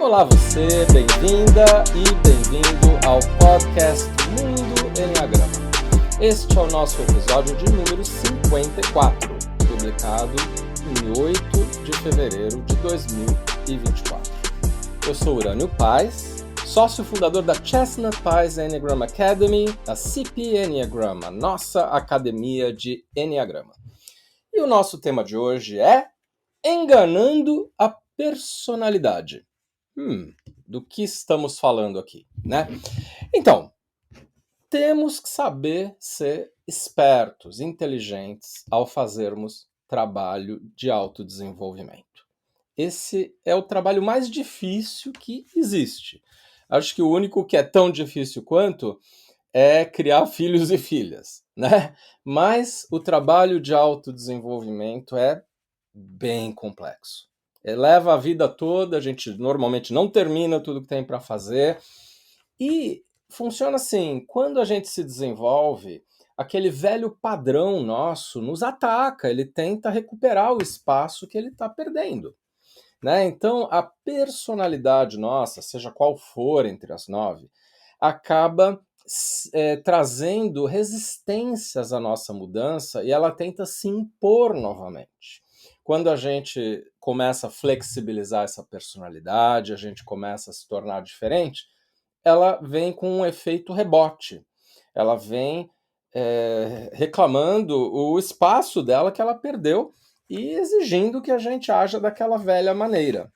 Olá você, bem-vinda e bem-vindo ao podcast Mundo Enneagrama. Este é o nosso episódio de número 54, publicado em 8 de fevereiro de 2024. Eu sou Urânio Paes, sócio fundador da Chestnut Paes Enneagram Academy, a CP Enneagrama, nossa academia de Enneagrama. E o nosso tema de hoje é Enganando a Personalidade. Do que estamos falando aqui, né? Então, temos que saber ser espertos, inteligentes ao fazermos trabalho de autodesenvolvimento. Esse é o trabalho mais difícil que existe. Acho que o único que é tão difícil quanto é criar filhos e filhas, né? Mas o trabalho de autodesenvolvimento é bem complexo. Leva a vida toda, a gente normalmente não termina tudo que tem para fazer. E funciona assim, quando a gente se desenvolve, aquele velho padrão nosso nos ataca, ele tenta recuperar o espaço que ele está perdendo. Né? Então, a personalidade nossa, seja qual for entre as 9, acaba trazendo resistências à nossa mudança e ela tenta se impor novamente. Quando a gente começa a flexibilizar essa personalidade, a gente começa a se tornar diferente, ela vem com um efeito rebote. Ela vem reclamando o espaço dela que ela perdeu e exigindo que a gente haja daquela velha maneira.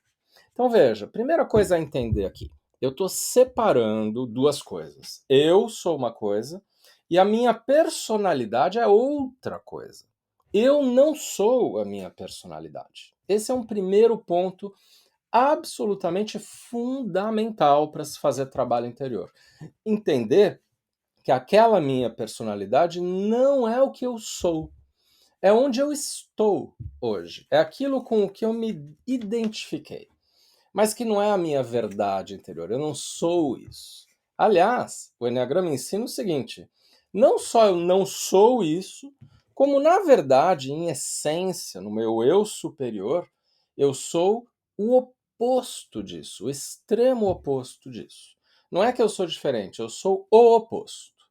Então veja, primeira coisa a entender aqui. Eu estou separando duas coisas. Eu sou uma coisa e a minha personalidade é outra coisa. Eu não sou a minha personalidade. Esse é um primeiro ponto absolutamente fundamental para se fazer trabalho interior. Entender que aquela minha personalidade não é o que eu sou. É onde eu estou hoje. É aquilo com o que eu me identifiquei. Mas que não é a minha verdade interior. Eu não sou isso. Aliás, o Enneagrama ensina o seguinte: não só eu não sou isso, como na verdade, em essência, no meu eu superior, eu sou o oposto disso, o extremo oposto disso. Não é que eu sou diferente, eu sou o oposto.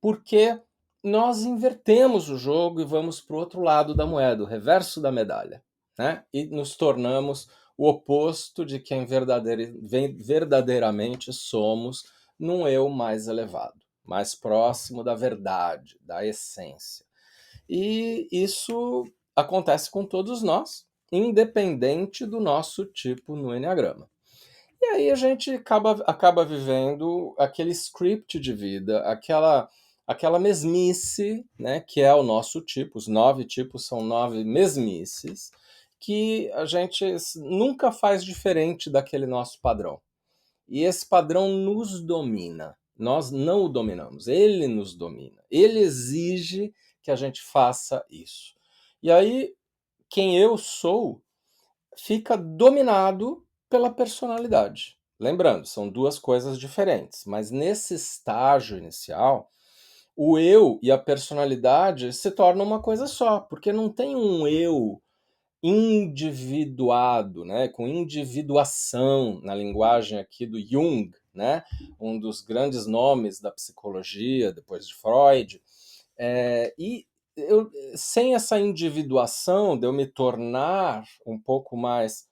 Porque nós invertemos o jogo e vamos para o outro lado da moeda, o reverso da medalha, né? E nos tornamos o oposto de quem verdadeiramente somos num eu mais elevado, mais próximo da verdade, da essência. E isso acontece com todos nós, independente do nosso tipo no Enneagrama. E aí a gente acaba vivendo aquele script de vida, aquela mesmice, né, que é o nosso tipo. Os 9 tipos são 9 mesmices, que a gente nunca faz diferente daquele nosso padrão. E esse padrão nos domina. Nós não o dominamos, ele nos domina. Ele exige que a gente faça isso. E aí, quem eu sou fica dominado pela personalidade. Lembrando, são duas coisas diferentes, mas nesse estágio inicial, o eu e a personalidade se tornam uma coisa só, porque não tem um eu individuado, né, com individuação na linguagem aqui do Jung, né, um dos grandes nomes da psicologia depois de Freud, e sem essa individuação de eu me tornar um pouco mais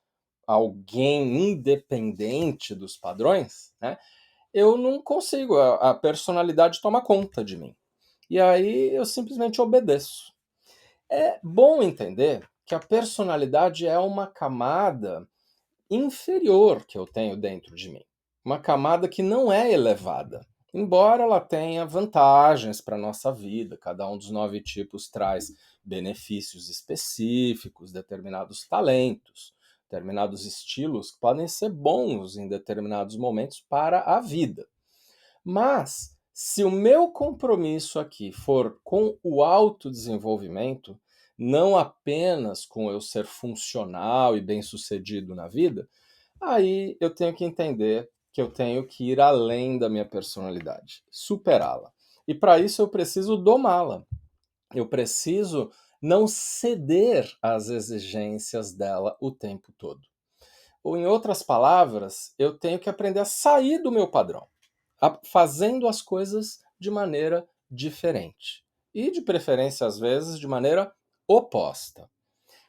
alguém independente dos padrões, né, eu não consigo, a personalidade toma conta de mim. E aí eu simplesmente obedeço. É bom entender que a personalidade é uma camada inferior que eu tenho dentro de mim. Uma camada que não é elevada. Embora ela tenha vantagens para a nossa vida, cada um dos 9 tipos traz benefícios específicos, determinados talentos, determinados estilos que podem ser bons em determinados momentos para a vida. Mas, se o meu compromisso aqui for com o autodesenvolvimento, não apenas com eu ser funcional e bem-sucedido na vida, aí eu tenho que entender que eu tenho que ir além da minha personalidade, superá-la. E para isso eu preciso domá-la. Eu preciso não ceder às exigências dela o tempo todo. Ou, em outras palavras, eu tenho que aprender a sair do meu padrão, fazendo as coisas de maneira diferente. E, de preferência, às vezes, de maneira oposta.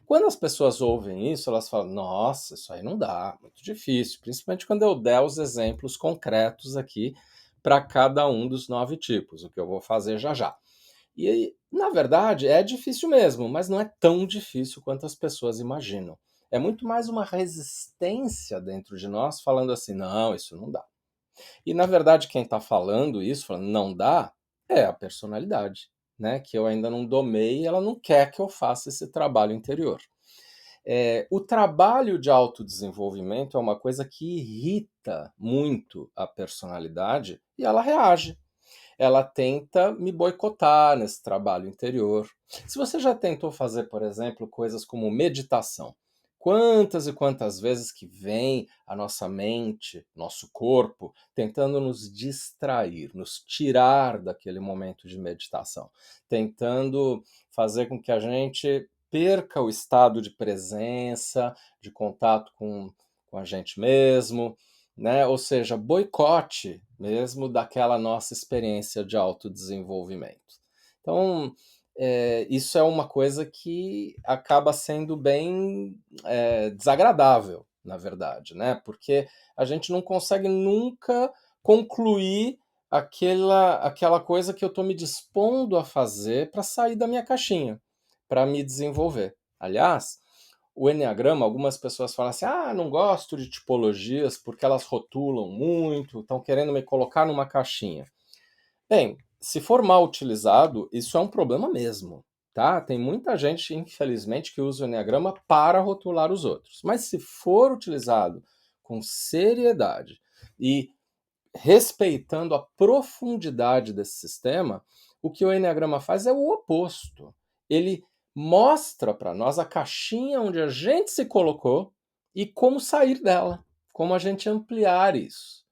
Quando as pessoas ouvem isso, elas falam: nossa, isso aí não dá, muito difícil. Principalmente quando eu der os exemplos concretos aqui para cada um dos 9 tipos, o que eu vou fazer já já. E, na verdade, é difícil mesmo, mas não é tão difícil quanto as pessoas imaginam. É muito mais uma resistência dentro de nós falando assim: não, isso não dá. E, na verdade, quem está falando isso, falando não dá, é a personalidade, né? Que eu ainda não domei e ela não quer que eu faça esse trabalho interior. O trabalho de autodesenvolvimento é uma coisa que irrita muito a personalidade e ela reage. Ela tenta me boicotar nesse trabalho interior. Se você já tentou fazer, por exemplo, coisas como meditação, quantas e quantas vezes que vem a nossa mente, nosso corpo, tentando nos distrair, nos tirar daquele momento de meditação, tentando fazer com que a gente perca o estado de presença, de contato com a gente mesmo, né? Ou seja, boicote mesmo daquela nossa experiência de autodesenvolvimento. Então, isso é uma coisa que acaba sendo bem desagradável, na verdade, né? Porque a gente não consegue nunca concluir aquela coisa que eu estou me dispondo a fazer para sair da minha caixinha, para me desenvolver. Aliás, o Enneagrama, algumas pessoas falam assim: ah, não gosto de tipologias porque elas rotulam muito, estão querendo me colocar numa caixinha. Bem, se for mal utilizado, isso é um problema mesmo, tá? Tem muita gente, infelizmente, que usa o Enneagrama para rotular os outros. Mas se for utilizado com seriedade e respeitando a profundidade desse sistema, o que o Enneagrama faz é o oposto. Ele mostra para nós a caixinha onde a gente se colocou e como sair dela, como a gente ampliar isso.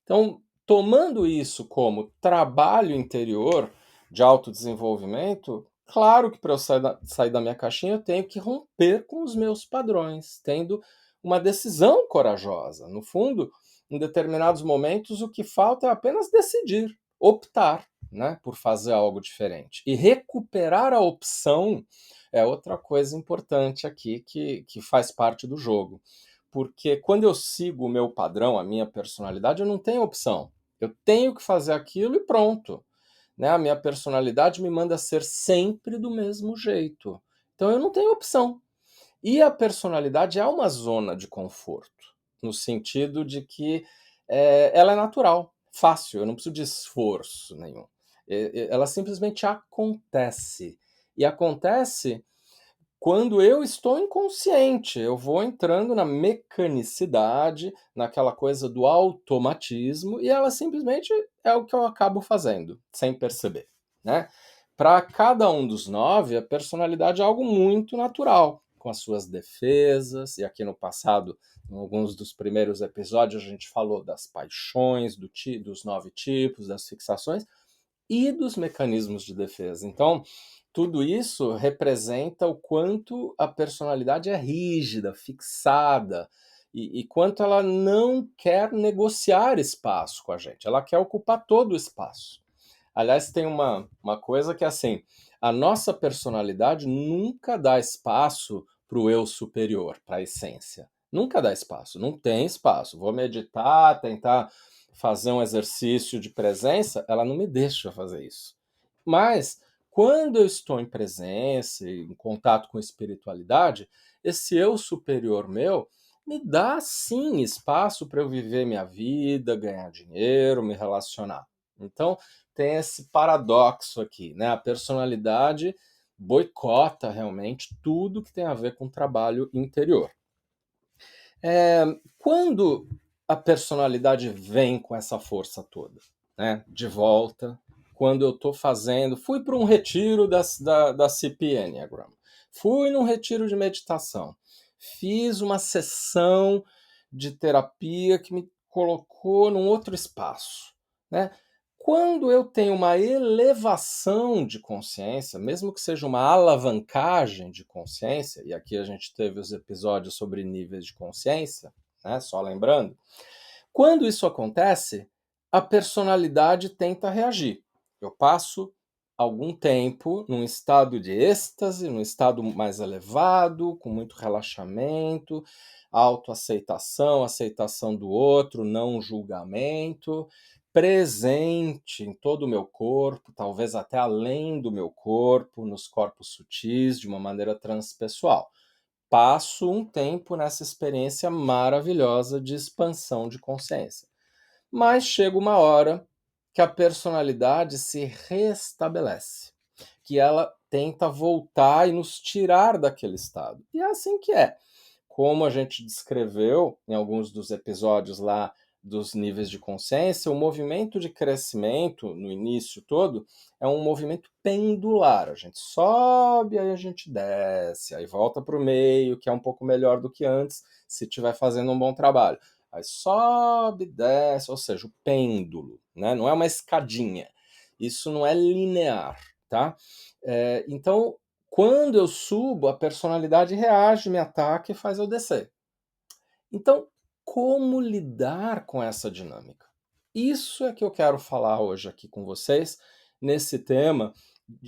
Então, tomando isso como trabalho interior de autodesenvolvimento, claro que para eu sair da minha caixinha eu tenho que romper com os meus padrões, tendo uma decisão corajosa. No fundo, em determinados momentos, o que falta é apenas decidir, optar, né, por fazer algo diferente. E recuperar a opção é outra coisa importante aqui que faz parte do jogo. Porque quando eu sigo o meu padrão, a minha personalidade, eu não tenho opção. Eu tenho que fazer aquilo e pronto. Né? A minha personalidade me manda ser sempre do mesmo jeito. Então eu não tenho opção. E a personalidade é uma zona de conforto, no sentido de que ela é natural, fácil, eu não preciso de esforço nenhum. Ela simplesmente acontece. E acontece quando eu estou inconsciente, eu vou entrando na mecanicidade, naquela coisa do automatismo, e ela simplesmente é o que eu acabo fazendo, sem perceber, né? Para cada um dos 9, a personalidade é algo muito natural, com as suas defesas, e aqui no passado, em alguns dos primeiros episódios, a gente falou das paixões, dos 9 tipos, das fixações, e dos mecanismos de defesa. Então, tudo isso representa o quanto a personalidade é rígida, fixada, e quanto ela não quer negociar espaço com a gente. Ela quer ocupar todo o espaço. Aliás, tem uma coisa que é assim: a nossa personalidade nunca dá espaço para o eu superior, para a essência. Nunca dá espaço, não tem espaço. Vou meditar, tentar fazer um exercício de presença, ela não me deixa fazer isso. Mas, quando eu estou em presença, em contato com espiritualidade, esse eu superior meu me dá sim espaço para eu viver minha vida, ganhar dinheiro, me relacionar. Então, tem esse paradoxo aqui, né? A personalidade boicota realmente tudo que tem a ver com trabalho interior. Quando a personalidade vem com essa força toda, né? De volta, quando eu estou fui para um retiro da CP Enneagram, fui num retiro de meditação, fiz uma sessão de terapia que me colocou num outro espaço, né? Quando eu tenho uma elevação de consciência, mesmo que seja uma alavancagem de consciência, e aqui a gente teve os episódios sobre níveis de consciência, né, só lembrando, quando isso acontece, a personalidade tenta reagir. Eu passo algum tempo num estado de êxtase, num estado mais elevado, com muito relaxamento, autoaceitação, aceitação do outro, não julgamento, presente em todo o meu corpo, talvez até além do meu corpo, nos corpos sutis, de uma maneira transpessoal. Passo um tempo nessa experiência maravilhosa de expansão de consciência. Mas chega uma hora que a personalidade se restabelece, que ela tenta voltar e nos tirar daquele estado. E é assim que é. Como a gente descreveu em alguns dos episódios lá dos níveis de consciência, o movimento de crescimento, no início todo, é um movimento pendular. A gente sobe, aí a gente desce, aí volta para o meio, que é um pouco melhor do que antes, se estiver fazendo um bom trabalho. Aí sobe, desce, ou seja, o pêndulo, né? Não é uma escadinha. Isso não é linear, tá? Então, quando eu subo, a personalidade reage, me ataca e faz eu descer. Então, como lidar com essa dinâmica? Isso é que eu quero falar hoje aqui com vocês, nesse tema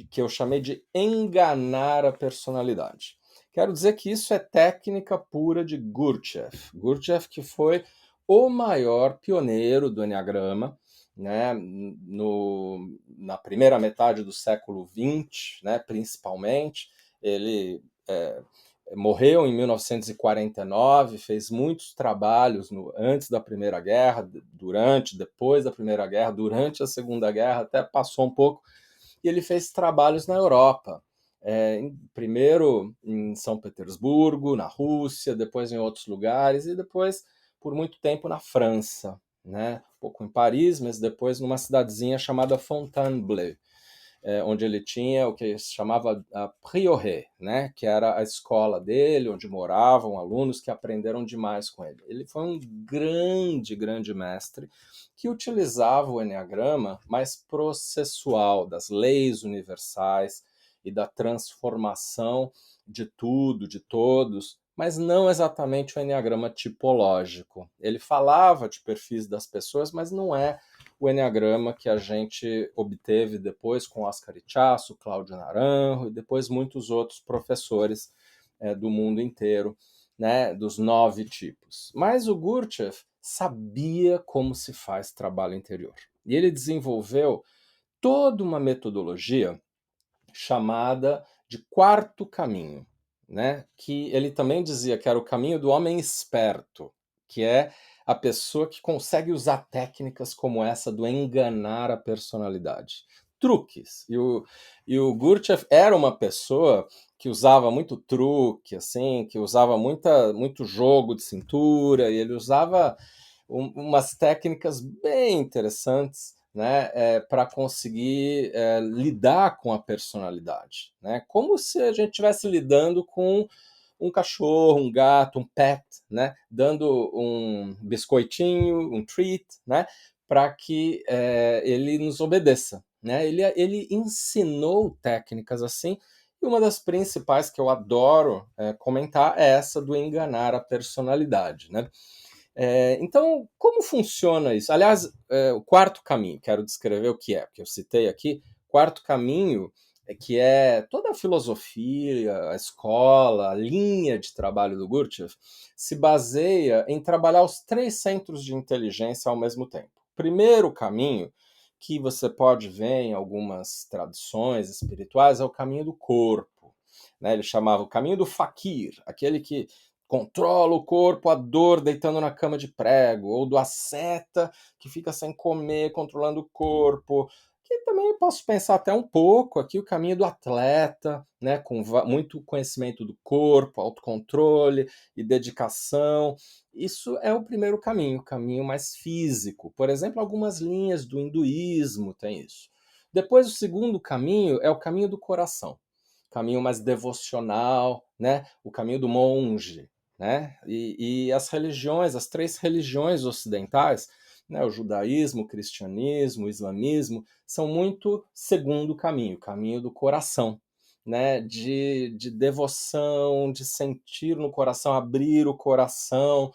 que eu chamei de enganar a personalidade. Quero dizer que isso é técnica pura de Gurdjieff. Gurdjieff que foi o maior pioneiro do Enneagrama, né, na primeira metade do século XX, né, principalmente. Ele morreu em 1949, fez muitos trabalhos antes da Primeira Guerra, durante, depois da Primeira Guerra, durante a Segunda Guerra, até passou um pouco, e ele fez trabalhos na Europa. Primeiro em São Petersburgo, na Rússia, depois em outros lugares, e depois, por muito tempo, na França. Né? Um pouco em Paris, mas depois numa cidadezinha chamada Fontainebleau, onde ele tinha o que se chamava a Prieuré, né, que era a escola dele, onde moravam alunos que aprenderam demais com ele. Ele foi um grande, grande mestre que utilizava o Enneagrama mais processual, das leis universais e da transformação de tudo, de todos, mas não exatamente o Enneagrama tipológico. Ele falava de perfis das pessoas, mas não é o Enneagrama que a gente obteve depois com Oscar Ichaço, Cláudio Naranjo e depois muitos outros professores do mundo inteiro, né, dos 9 tipos. Mas o Gurdjieff sabia como se faz trabalho interior. E ele desenvolveu toda uma metodologia chamada de quarto caminho, né? Que ele também dizia que era o caminho do homem esperto, que é a pessoa que consegue usar técnicas como essa do enganar a personalidade. Truques. E o Gurdjieff era uma pessoa que usava muito truque, assim, que usava muito jogo de cintura, e ele usava umas técnicas bem interessantes, né, para conseguir lidar com a personalidade, né? Como se a gente estivesse lidando com um cachorro, um gato, um pet, né? Dando um biscoitinho, um treat, né? Para que ele nos obedeça, né? Ele ensinou técnicas assim, e uma das principais que eu adoro comentar é essa do enganar a personalidade, né? Então, como funciona isso? Aliás, o quarto caminho, quero descrever o que é, porque eu citei aqui, quarto caminho que é toda a filosofia, a escola, a linha de trabalho do Gurdjieff, se baseia em trabalhar os 3 centros de inteligência ao mesmo tempo. Primeiro caminho, que você pode ver em algumas tradições espirituais, é o caminho do corpo. Né? Ele chamava o caminho do fakir, aquele que controla o corpo, a dor deitando na cama de prego, ou do asceta que fica sem comer, controlando o corpo, que também eu posso pensar até um pouco aqui o caminho do atleta, né, com muito conhecimento do corpo, autocontrole e dedicação. Isso é o primeiro caminho, o caminho mais físico. Por exemplo, algumas linhas do hinduísmo têm isso. Depois, o segundo caminho é o caminho do coração, caminho mais devocional, né, o caminho do monge. Né? E as religiões, as 3 religiões ocidentais, né? O judaísmo, o cristianismo, o islamismo, são muito segundo caminho, o caminho do coração, né? De devoção, de sentir no coração, abrir o coração,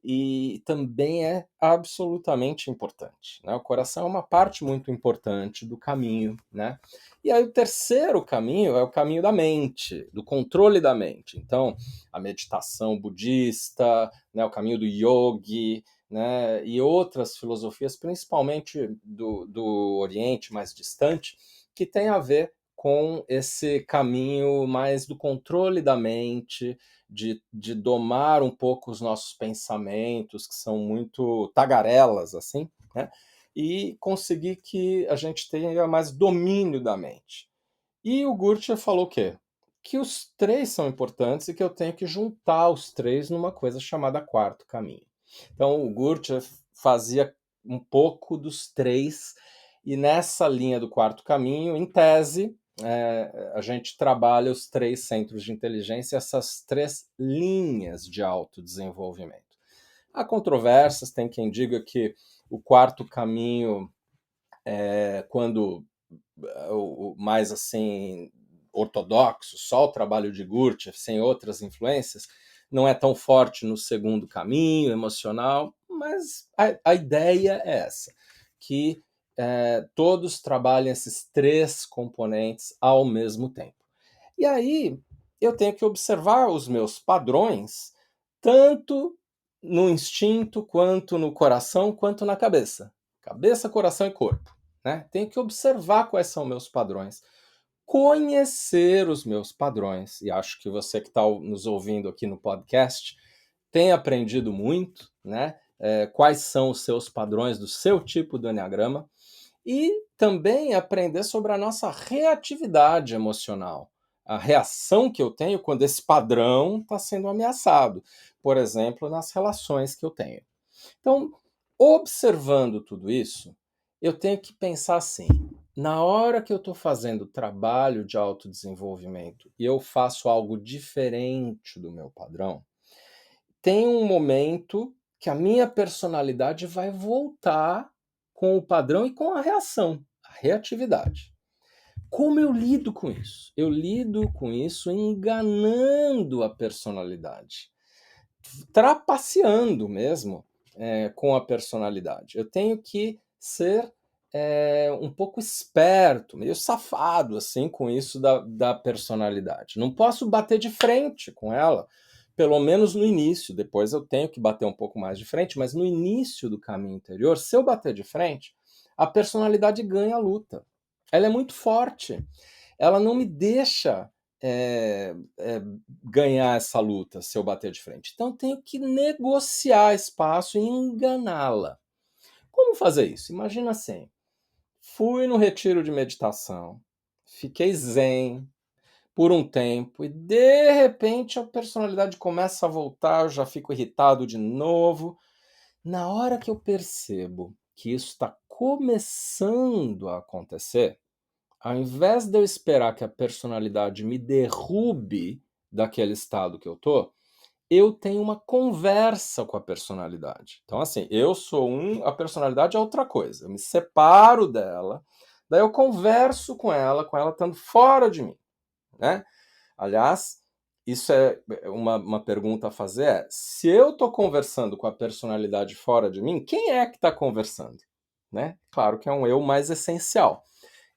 e também é absolutamente importante, né? O coração é uma parte muito importante do caminho, né? E aí o terceiro caminho é o caminho da mente, do controle da mente. Então, a meditação budista, né, o caminho do yogi, né, e outras filosofias, principalmente do Oriente mais distante, que tem a ver com esse caminho mais do controle da mente, de domar um pouco os nossos pensamentos, que são muito tagarelas, assim, né? E conseguir que a gente tenha mais domínio da mente. E o Gurdjieff falou o quê? Que os três são importantes e que eu tenho que juntar os três numa coisa chamada quarto caminho. Então, o Gurdjieff fazia um pouco dos três, e nessa linha do quarto caminho, em tese, a gente trabalha os três centros de inteligência, essas três linhas de autodesenvolvimento. Há controvérsias, tem quem diga que o quarto caminho, quando o mais assim ortodoxo, só o trabalho de Gurdjieff, sem outras influências, não é tão forte no segundo caminho emocional, mas a ideia é essa, que todos trabalhem esses três componentes ao mesmo tempo. E aí eu tenho que observar os meus padrões, tanto no instinto, quanto no coração, quanto na cabeça. Cabeça, coração e corpo. Né? Tenho que observar quais são meus padrões, conhecer os meus padrões, e acho que você que está nos ouvindo aqui no podcast tem aprendido muito, né? Quais são os seus padrões do seu tipo do Enneagrama, e também aprender sobre a nossa reatividade emocional, a reação que eu tenho quando esse padrão está sendo ameaçado, por exemplo, nas relações que eu tenho. Então, observando tudo isso, eu tenho que pensar assim: na hora que eu estou fazendo trabalho de autodesenvolvimento e eu faço algo diferente do meu padrão, tem um momento que a minha personalidade vai voltar com o padrão e com a reação, a reatividade. Como eu lido com isso? Eu lido com isso enganando a personalidade, trapaceando mesmo com a personalidade. Eu tenho que ser um pouco esperto, meio safado assim com isso da personalidade. Não posso bater de frente com ela, pelo menos no início. Depois eu tenho que bater um pouco mais de frente, mas no início do caminho interior, se eu bater de frente, a personalidade ganha a luta. Ela é muito forte. Ela não me deixa ganhar essa luta se eu bater de frente. Então eu tenho que negociar espaço e enganá-la. Como fazer isso? Imagina assim: fui no retiro de meditação, fiquei zen por um tempo e de repente a personalidade começa a voltar, eu já fico irritado de novo. Na hora que eu percebo que isso está começando a acontecer, ao invés de eu esperar que a personalidade me derrube daquele estado que eu tenho uma conversa com a personalidade. Então, assim, eu sou a personalidade é outra coisa. Eu me separo dela, daí eu converso com ela estando fora de mim, né? Aliás, isso é uma pergunta a fazer: se eu estou conversando com a personalidade fora de mim, quem é que está conversando? Né? Claro que é um eu mais essencial.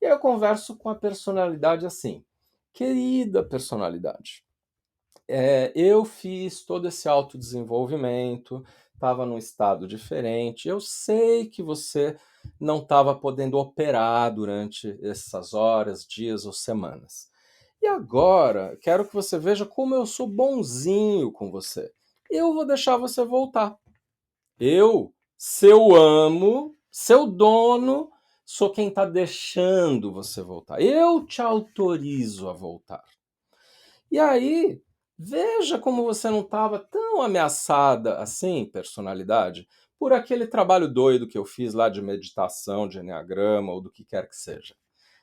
E aí eu converso com a personalidade assim: querida personalidade, eu fiz todo esse autodesenvolvimento, estava num estado diferente, eu sei que você não estava podendo operar durante essas horas, dias ou semanas. E agora, quero que você veja como eu sou bonzinho com você. Eu vou deixar você voltar. Eu, seu amo, seu dono, sou quem está deixando você voltar. Eu te autorizo a voltar. E aí, veja como você não estava tão ameaçada assim, personalidade, por aquele trabalho doido que eu fiz lá de meditação, de enneagrama ou do que quer que seja.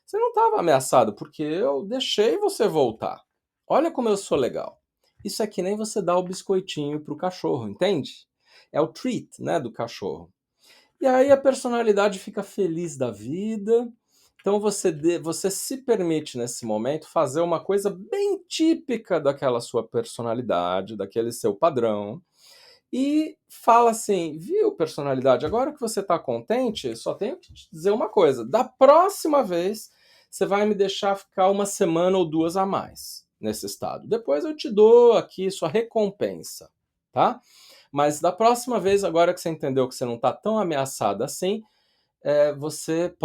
Você não estava ameaçado porque eu deixei você voltar. Olha como eu sou legal. Isso é que nem você dá o biscoitinho para o cachorro, entende? É o treat, né, do cachorro. E aí a personalidade fica feliz da vida. Então você se permite nesse momento fazer uma coisa bem típica daquela sua personalidade, daquele seu padrão, e fala assim: viu, personalidade, agora que você está contente, só tenho que te dizer uma coisa: da próxima vez você vai me deixar ficar uma semana ou duas a mais nesse estado. Depois eu te dou aqui sua recompensa, tá? Mas da próxima vez, agora que você entendeu que você não está tão ameaçada assim, você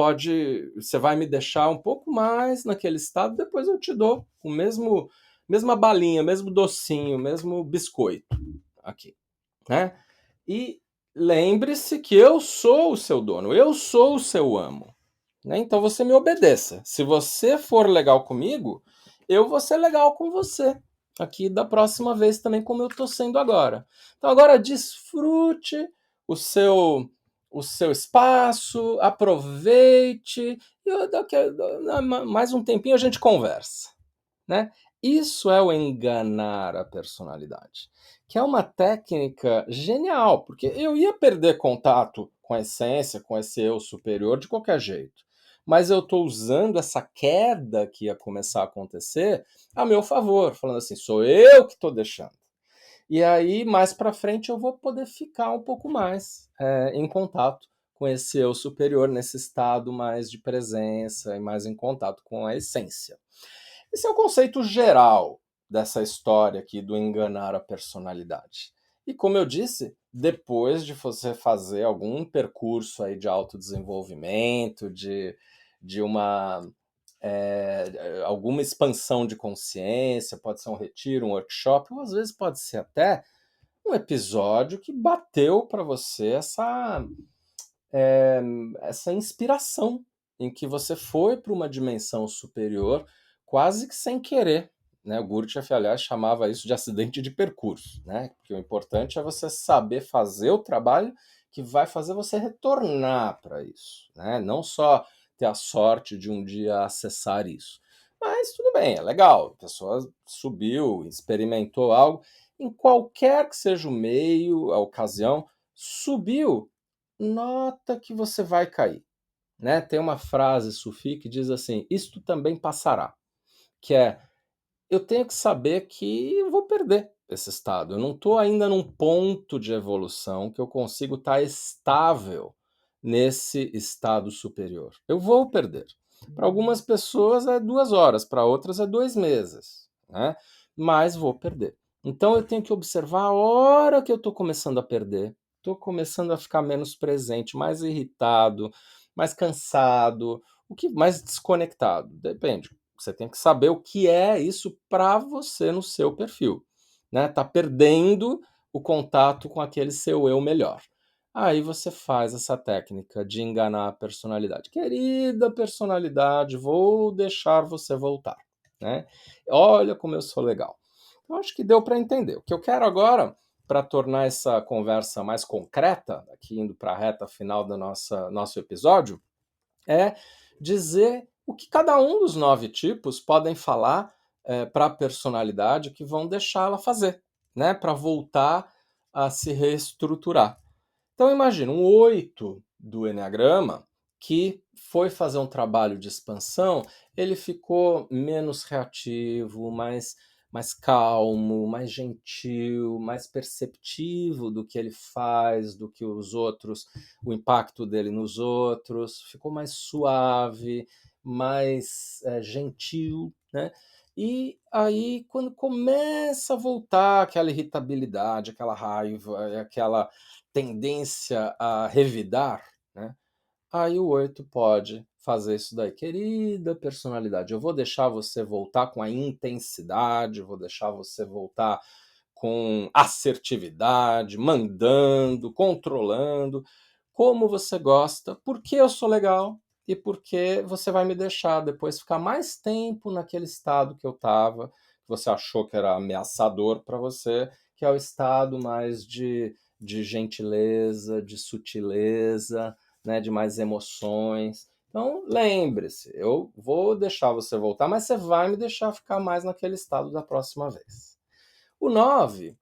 vai me deixar um pouco mais naquele estado, depois eu te dou o mesma balinha, mesmo docinho, mesmo biscoito aqui, né? E lembre-se que eu sou o seu dono, eu sou o seu amo, né? Então você me obedeça. Se você for legal comigo, eu vou ser legal com você. Aqui da próxima vez também, como eu estou sendo agora. Então agora desfrute o seu o seu espaço, aproveite, e mais um tempinho a gente conversa, né? Isso é o enganar a personalidade, que é uma técnica genial, porque eu ia perder contato com a essência, com esse eu superior de qualquer jeito. Mas eu estou usando essa queda que ia começar a acontecer a meu favor, falando assim, sou eu que estou deixando. E aí, mais para frente, eu vou poder ficar um pouco mais em contato com esse eu superior, nesse estado mais de presença e mais em contato com a essência. Esse é o conceito geral dessa história aqui do enganar a personalidade. E como eu disse, depois de você fazer algum percurso aí de autodesenvolvimento, de alguma expansão de consciência, pode ser um retiro, um workshop, ou às vezes pode ser até um episódio que bateu para você essa inspiração em que você foi para uma dimensão superior quase que sem querer, né? O Gurdjieff, aliás, chamava isso de acidente de percurso, né? Porque o importante é você saber fazer o trabalho que vai fazer você retornar para isso, né? Não só ter a sorte de um dia acessar isso. Mas tudo bem, é legal. A pessoa subiu, experimentou algo, em qualquer que seja o meio, a ocasião, subiu, nota que você vai cair, né? Tem uma frase sufi que diz assim: isto também passará, que é eu tenho que saber que eu vou perder esse estado. Eu não estou ainda num ponto de evolução que eu consigo estar estável nesse estado superior. Eu vou perder. Para algumas pessoas é 2 horas, para outras é 2 meses, né? Mas vou perder. Então eu tenho que observar a hora que eu estou começando a perder. Estou começando a ficar menos presente, mais irritado, mais cansado, o que mais desconectado. Depende. Você tem que saber o que é isso para você no seu perfil, né? Tá perdendo o contato com aquele seu eu melhor. Aí você faz essa técnica de enganar a personalidade. Querida personalidade, vou deixar você voltar, né? Olha como eu sou legal. Eu acho que deu para entender. O que eu quero agora, para tornar essa conversa mais concreta, aqui indo para a reta final do nosso episódio, é dizer o que cada um dos 9 tipos podem falar para a personalidade que vão deixá-la fazer, né? Para voltar a se reestruturar. Então imagina um 8 do Eneagrama que foi fazer um trabalho de expansão, ele ficou menos reativo, mais calmo, mais gentil, mais perceptivo do que ele faz, do que os outros, o impacto dele nos outros, ficou mais suave, mais gentil, né? E aí, quando começa a voltar aquela irritabilidade, aquela raiva, aquela tendência a revidar, né? Aí o 8 pode fazer isso daí. Querida personalidade, eu vou deixar você voltar com a intensidade, vou deixar você voltar com assertividade, mandando, controlando, como você gosta, porque eu sou legal e porque você vai me deixar depois ficar mais tempo naquele estado que eu estava, que você achou que era ameaçador para você, que é o estado mais de gentileza, de sutileza, né, de mais emoções. Então, lembre-se, eu vou deixar você voltar, mas você vai me deixar ficar mais naquele estado da próxima vez. O 9,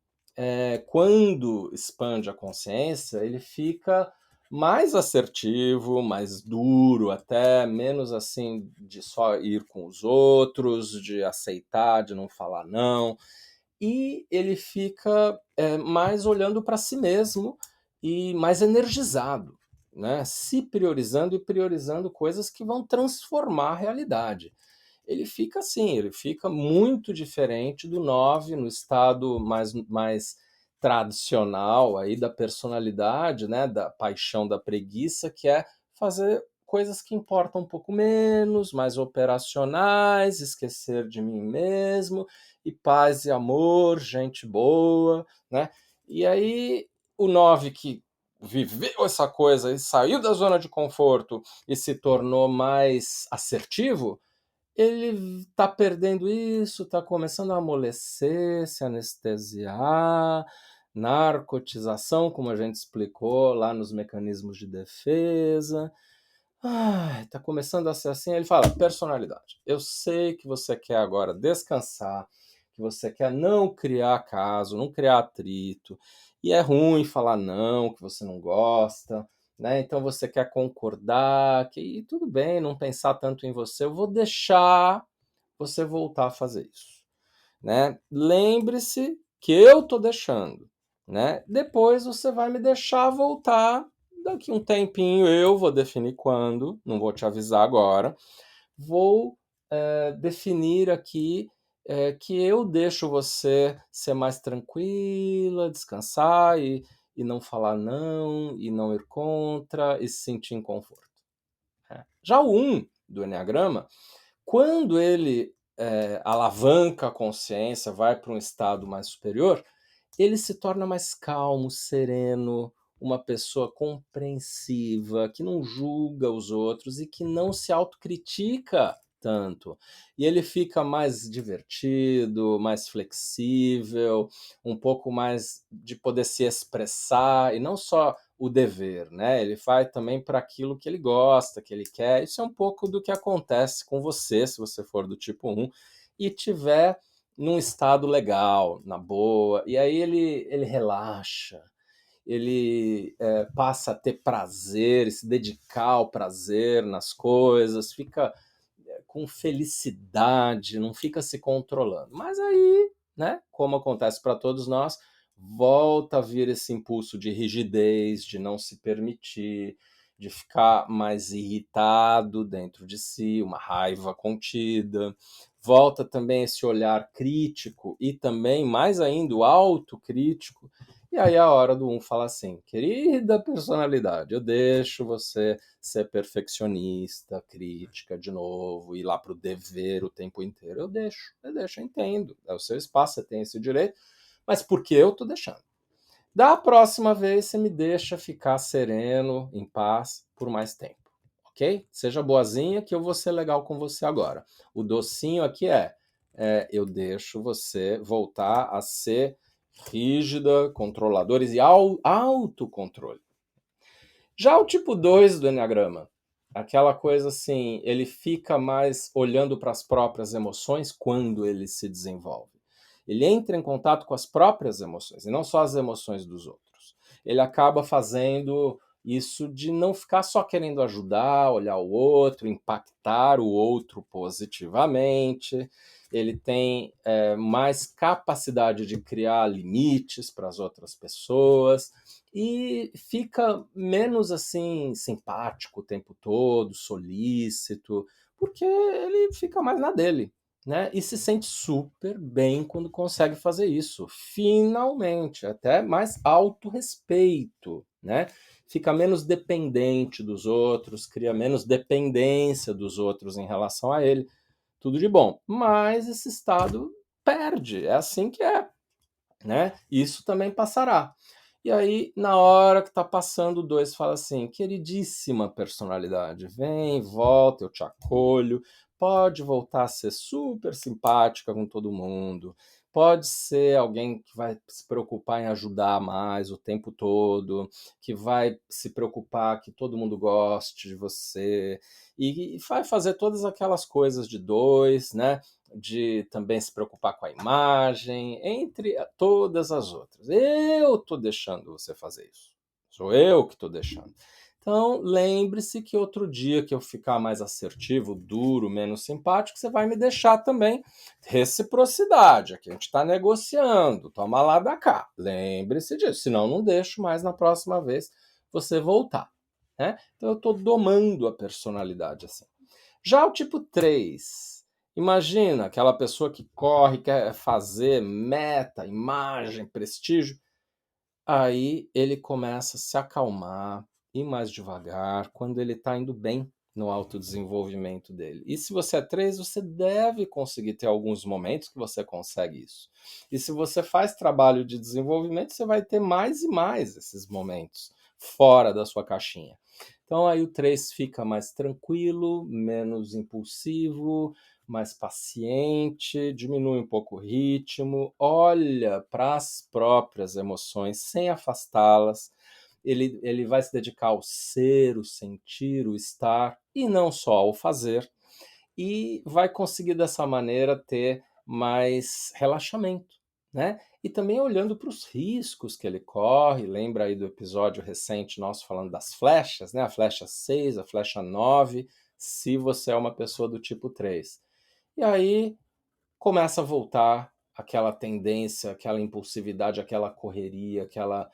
quando expande a consciência, ele fica mais assertivo, mais duro até, menos assim de só ir com os outros, de aceitar, de não falar não. E ele fica mais olhando para si mesmo e mais energizado, né? Se priorizando e priorizando coisas que vão transformar a realidade. Ele fica assim, ele fica muito diferente do 9 no estado mais tradicional aí da personalidade, né, da paixão da preguiça, que é fazer coisas que importam um pouco menos, mais operacionais, esquecer de mim mesmo, e paz e amor, gente boa, né? E aí o 9 que viveu essa coisa e saiu da zona de conforto e se tornou mais assertivo, ele está perdendo isso, está começando a amolecer, se anestesiar, narcotização, como a gente explicou lá nos mecanismos de defesa. Está começando a ser assim. Ele fala: personalidade. Eu sei que você quer agora descansar, que você quer não criar caso, não criar atrito, e é ruim falar não, que você não gosta, né? Então você quer concordar, que e tudo bem, não pensar tanto em você. Eu vou deixar você voltar a fazer isso, né? Lembre-se que eu tô deixando, né? Depois você vai me deixar voltar daqui um tempinho, eu vou definir quando, não vou te avisar agora, vou definir aqui que eu deixo você ser mais tranquila, descansar e não falar não, e não ir contra, e se sentir em conforto. Já o 1 do Enneagrama, quando ele alavanca a consciência, vai para um estado mais superior, ele se torna mais calmo, sereno, uma pessoa compreensiva, que não julga os outros e que não se autocritica tanto. E ele fica mais divertido, mais flexível, um pouco mais de poder se expressar, e não só o dever, né? Ele vai também para aquilo que ele gosta, que ele quer. Isso é um pouco do que acontece com você, se você for do tipo 1 e tiver num estado legal, na boa, e aí ele relaxa, ele passa a ter prazer, se dedicar ao prazer nas coisas, fica com felicidade, não fica se controlando. Mas aí, né, como acontece para todos nós, volta a vir esse impulso de rigidez, de não se permitir, de ficar mais irritado dentro de si, uma raiva contida. Volta também esse olhar crítico e também, mais ainda, o autocrítico. E aí a hora do 1 fala assim: querida personalidade, eu deixo você ser perfeccionista, crítica de novo, ir lá pro dever o tempo inteiro. Eu entendo. É o seu espaço, você tem esse direito, mas porque eu tô deixando. Da próxima vez, você me deixa ficar sereno, em paz, por mais tempo, ok? Seja boazinha que eu vou ser legal com você agora. O docinho aqui eu deixo você voltar a ser rígida, controladores e autocontrole. Já o tipo 2 do Enneagrama, aquela coisa assim, ele fica mais olhando para as próprias emoções quando ele se desenvolve. Ele entra em contato com as próprias emoções, e não só as emoções dos outros. Ele acaba fazendo isso de não ficar só querendo ajudar, olhar o outro, impactar o outro positivamente. Ele tem mais capacidade de criar limites para as outras pessoas e fica menos assim simpático o tempo todo, solícito, porque ele fica mais na dele, né? E se sente super bem quando consegue fazer isso. Finalmente, até mais autorrespeito, né? Fica menos dependente dos outros, cria menos dependência dos outros em relação a ele. Tudo de bom. Mas esse estado perde, é assim que é, né? Isso também passará. E aí, na hora que tá passando, o 2 fala assim: queridíssima personalidade, vem, volta, eu te acolho, pode voltar a ser super simpática com todo mundo, pode ser alguém que vai se preocupar em ajudar mais o tempo todo, que vai se preocupar que todo mundo goste de você, e vai fazer todas aquelas coisas de 2, né? De também se preocupar com a imagem, entre todas as outras. Eu tô deixando você fazer isso, Sou eu que estou deixando. Então, lembre-se que outro dia que eu ficar mais assertivo, duro, menos simpático, você vai me deixar também. Reciprocidade, aqui a gente está negociando, toma lá da cá. Lembre-se disso, senão não deixo mais na próxima vez você voltar. Né? Então, eu estou domando a personalidade assim. Já o tipo 3, imagina aquela pessoa que corre, quer fazer meta, imagem, prestígio. Aí ele começa a se acalmar, ir mais devagar, quando ele está indo bem no autodesenvolvimento dele. E se você é 3, você deve conseguir ter alguns momentos que você consegue isso. E se você faz trabalho de desenvolvimento, você vai ter mais e mais esses momentos fora da sua caixinha. Então aí o 3 fica mais tranquilo, menos impulsivo, mais paciente, diminui um pouco o ritmo, olha para as próprias emoções sem afastá-las. Ele vai se dedicar ao ser, o sentir, o estar e não só ao fazer, e vai conseguir dessa maneira ter mais relaxamento, né? E também olhando para os riscos que ele corre, lembra aí do episódio recente nosso falando das flechas, né? A flecha 6, a flecha 9, se você é uma pessoa do tipo 3. E aí começa a voltar aquela tendência, aquela impulsividade, aquela correria, aquela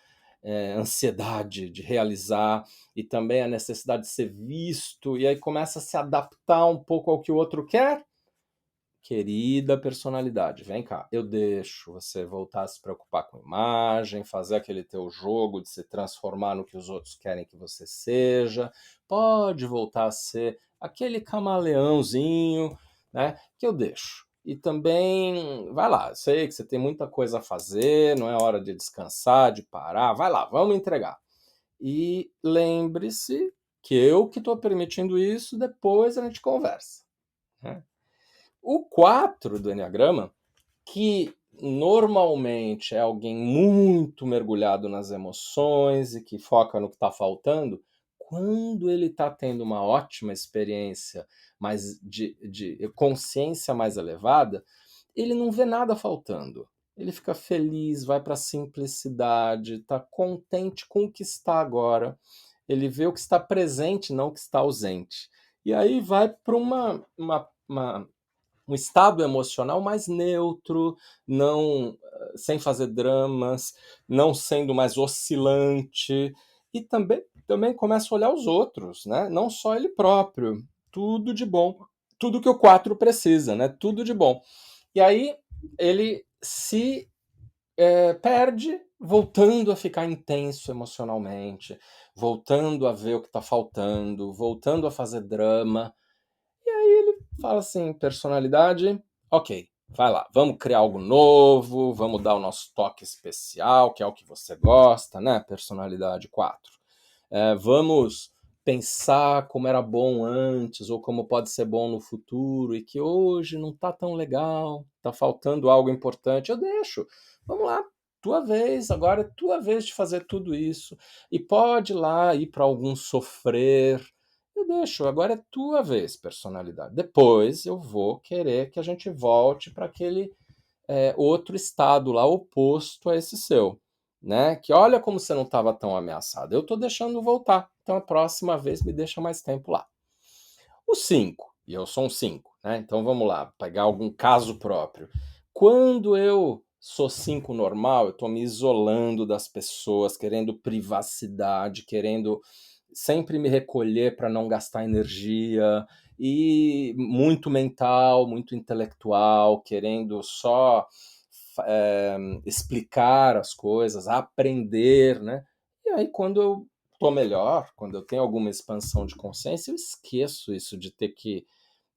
ansiedade de realizar e também a necessidade de ser visto, e aí começa a se adaptar um pouco ao que o outro quer. Querida personalidade, vem cá, eu deixo você voltar a se preocupar com imagem, fazer aquele teu jogo de se transformar no que os outros querem que você seja, pode voltar a ser aquele camaleãozinho, né, que eu deixo. E também, vai lá, eu sei que você tem muita coisa a fazer, não é hora de descansar, de parar, vai lá, vamos entregar. E lembre-se que eu que estou permitindo isso, depois a gente conversa, né? O 4 do Enneagrama, que normalmente é alguém muito mergulhado nas emoções e que foca no que está faltando, quando ele está tendo uma ótima experiência, mas de consciência mais elevada, ele não vê nada faltando. Ele fica feliz, vai para a simplicidade, está contente com o que está agora. Ele vê o que está presente, não o que está ausente. E aí vai para um estado emocional mais neutro, não sem fazer dramas, não sendo mais oscilante, e também começa a olhar os outros, né? Não só ele próprio. Tudo de bom. Tudo que o 4 precisa, né? Tudo de bom. E aí ele se perde, voltando a ficar intenso emocionalmente, voltando a ver o que está faltando, voltando a fazer drama. Fala assim, personalidade, ok, vai lá, vamos criar algo novo, vamos dar o nosso toque especial, que é o que você gosta, né? Personalidade 4. Vamos pensar como era bom antes, ou como pode ser bom no futuro, e que hoje não tá tão legal, tá faltando algo importante, eu deixo. Vamos lá, tua vez, agora é tua vez de fazer tudo isso. E pode ir lá ir para algum sofrer, eu deixo, agora é tua vez, personalidade. Depois eu vou querer que a gente volte para aquele outro estado lá oposto a esse seu, né? Que olha como você não estava tão ameaçado. Eu estou deixando voltar. Então a próxima vez me deixa mais tempo lá. O 5, e eu sou um 5, né? Então vamos lá, pegar algum caso próprio. Quando eu sou 5 normal, eu estou me isolando das pessoas, querendo privacidade, querendo sempre me recolher para não gastar energia, e muito mental, muito intelectual, querendo só explicar as coisas, aprender, né? E aí quando eu tô melhor, quando eu tenho alguma expansão de consciência, eu esqueço isso de ter que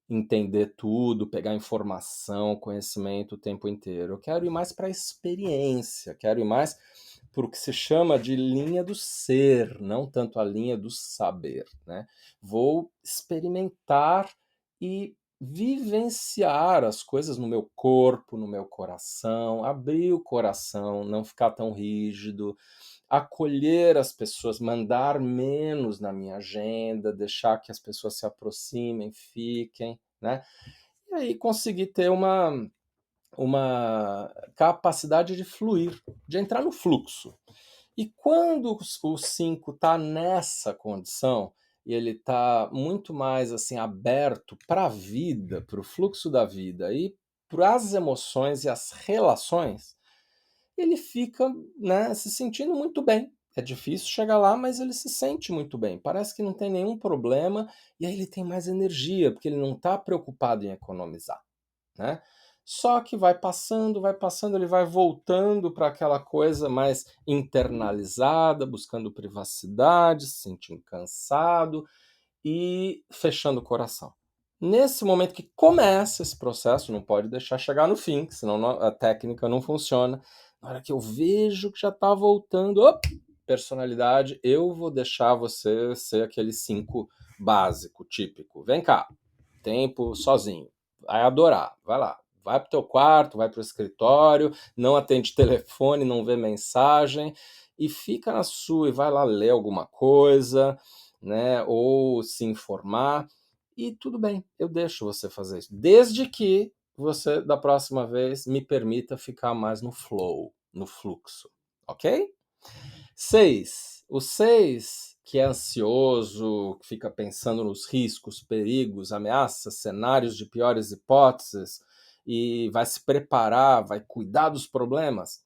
entender tudo, pegar informação, conhecimento o tempo inteiro. Eu quero ir mais para a experiência, quero ir mais para o que se chama de linha do ser, não tanto a linha do saber, né? Vou experimentar e vivenciar as coisas no meu corpo, no meu coração, abrir o coração, não ficar tão rígido, acolher as pessoas, mandar menos na minha agenda, deixar que as pessoas se aproximem, fiquem, né? E aí conseguir ter uma capacidade de fluir, de entrar no fluxo. E quando o 5 está nessa condição, e ele está muito mais assim aberto para a vida, para o fluxo da vida e para as emoções e as relações, ele fica, né, se sentindo muito bem. É difícil chegar lá, mas ele se sente muito bem. Parece que não tem nenhum problema e aí ele tem mais energia, porque ele não está preocupado em economizar, né? Só que vai passando, ele vai voltando para aquela coisa mais internalizada, buscando privacidade, se sentindo cansado e fechando o coração. Nesse momento que começa esse processo, não pode deixar chegar no fim, senão a técnica não funciona. Na hora que eu vejo que já está voltando, personalidade, eu vou deixar você ser aquele 5 básico, típico. Vem cá, tempo sozinho. Vai adorar, vai lá. Vai pro teu quarto, vai pro escritório, não atende telefone, não vê mensagem e fica na sua e vai lá ler alguma coisa, né? Ou se informar. E tudo bem, eu deixo você fazer isso. Desde que você, da próxima vez, me permita ficar mais no flow, no fluxo. Ok? 6. O 6, que é ansioso, que fica pensando nos riscos, perigos, ameaças, cenários de piores hipóteses e vai se preparar, vai cuidar dos problemas.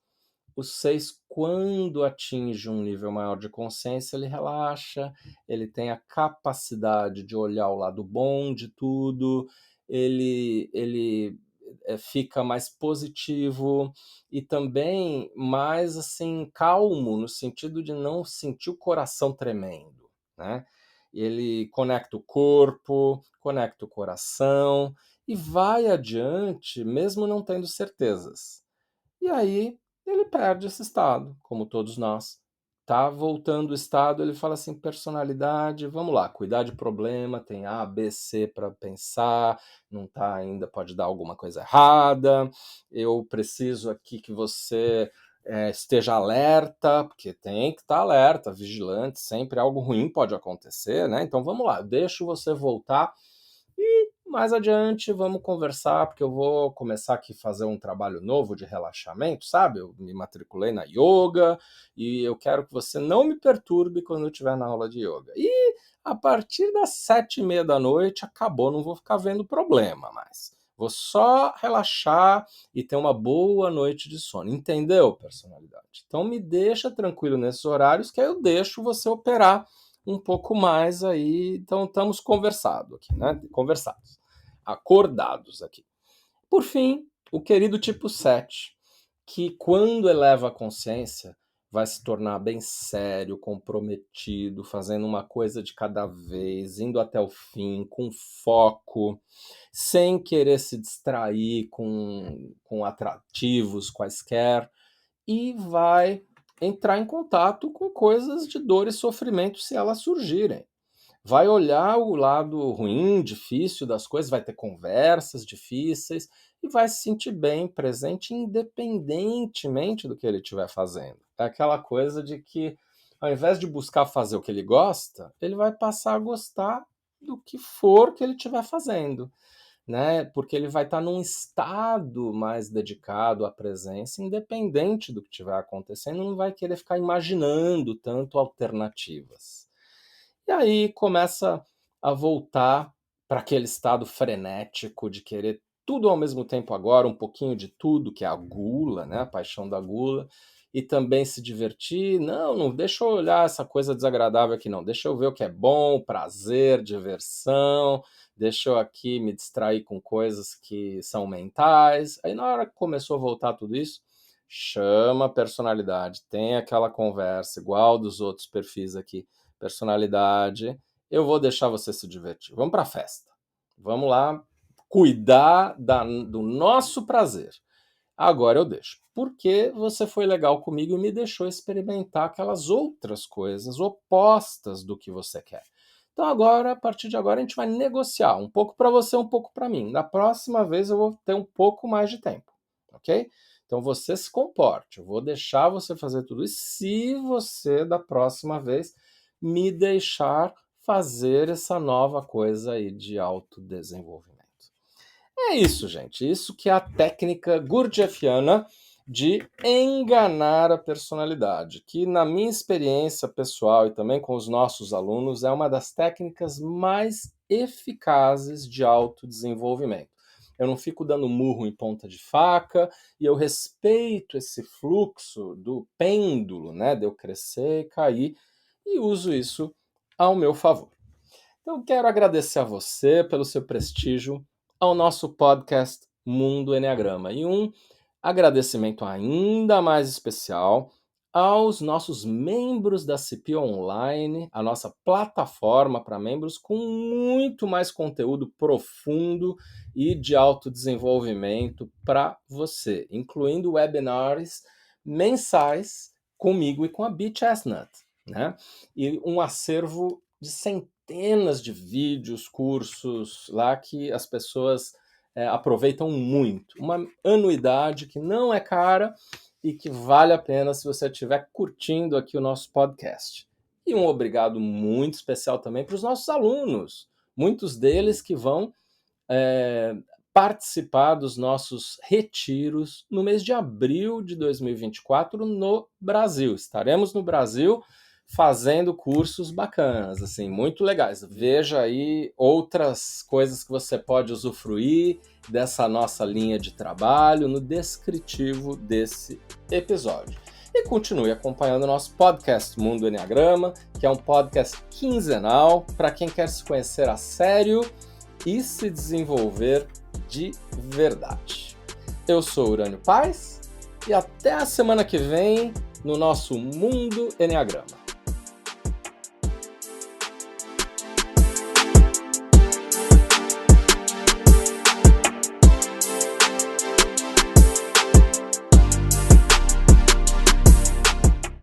O 6, quando atinge um nível maior de consciência, ele relaxa, ele tem a capacidade de olhar o lado bom de tudo, ele fica mais positivo e também mais assim calmo, no sentido de não sentir o coração tremendo, né? Ele conecta o corpo, conecta o coração e vai adiante mesmo não tendo certezas. E aí ele perde esse estado, como todos nós. Tá voltando o estado, ele fala assim, personalidade, vamos lá, cuidar de problema, tem A, B, C para pensar, não tá ainda, pode dar alguma coisa errada, eu preciso aqui que você esteja alerta, porque tem que estar alerta, vigilante, sempre algo ruim pode acontecer, né? Então vamos lá, eu deixo você voltar e mais adiante vamos conversar, porque eu vou começar aqui a fazer um trabalho novo de relaxamento, sabe? Eu me matriculei na yoga e eu quero que você não me perturbe quando eu estiver na aula de yoga. E a partir das 7:30 da noite, acabou, não vou ficar vendo problema mais. Vou só relaxar e ter uma boa noite de sono. Entendeu, personalidade? Então me deixa tranquilo nesses horários que aí eu deixo você operar um pouco mais aí. Então estamos conversados aqui, né? Conversados. Acordados aqui. Por fim, o querido tipo 7, que quando eleva a consciência, vai se tornar bem sério, comprometido, fazendo uma coisa de cada vez, indo até o fim, com foco, sem querer se distrair com atrativos quaisquer, e vai entrar em contato com coisas de dor e sofrimento se elas surgirem. Vai olhar o lado ruim, difícil das coisas, vai ter conversas difíceis e vai se sentir bem presente, independentemente do que ele estiver fazendo. É aquela coisa de que, ao invés de buscar fazer o que ele gosta, ele vai passar a gostar do que for que ele estiver fazendo, né? Porque ele vai estar num estado mais dedicado à presença, independente do que estiver acontecendo, não vai querer ficar imaginando tanto alternativas. E aí começa a voltar para aquele estado frenético de querer tudo ao mesmo tempo agora, um pouquinho de tudo, que é a gula, né? A paixão da gula, e também se divertir. Não, não deixa eu olhar essa coisa desagradável aqui, não. Deixa eu ver o que é bom, prazer, diversão. Deixa eu aqui me distrair com coisas que são mentais. Aí na hora que começou a voltar tudo isso, chama a personalidade, tem aquela conversa igual dos outros perfis aqui, personalidade, eu vou deixar você se divertir. Vamos para a festa. Vamos lá cuidar do nosso prazer. Agora eu deixo. Porque você foi legal comigo e me deixou experimentar aquelas outras coisas opostas do que você quer. Então agora, a partir de agora, a gente vai negociar. Um pouco para você, um pouco para mim. Na próxima vez eu vou ter um pouco mais de tempo. Ok? Então você se comporte. Eu vou deixar você fazer tudo isso se você, da próxima vez, me deixar fazer essa nova coisa aí de autodesenvolvimento. É isso, gente. Isso que é a técnica gurdjieffiana. de enganar a personalidade, que na minha experiência pessoal e também com os nossos alunos é uma das técnicas mais eficazes de autodesenvolvimento. Eu não fico dando murro em ponta de faca e eu respeito esse fluxo do pêndulo, né, de eu crescer e cair, e uso isso ao meu favor. Então, quero agradecer a você pelo seu prestígio ao nosso podcast Mundo Eneagrama. E um agradecimento ainda mais especial aos nossos membros da CP Online, a nossa plataforma para membros com muito mais conteúdo profundo e de autodesenvolvimento para você, incluindo webinars mensais comigo e com a Bee Chestnut, né? E um acervo de centenas de vídeos, cursos lá que as pessoas aproveitam muito. Uma anuidade que não é cara e que vale a pena se você estiver curtindo aqui o nosso podcast. E um obrigado muito especial também para os nossos alunos, muitos deles que vão participar dos nossos retiros no mês de abril de 2024 no Brasil. Estaremos no Brasil fazendo cursos bacanas, assim, muito legais. Veja aí outras coisas que você pode usufruir dessa nossa linha de trabalho no descritivo desse episódio. E continue acompanhando o nosso podcast Mundo Eneagrama, que é um podcast quinzenal para quem quer se conhecer a sério e se desenvolver de verdade. Eu sou Urânio Paes e até a semana que vem no nosso Mundo Eneagrama.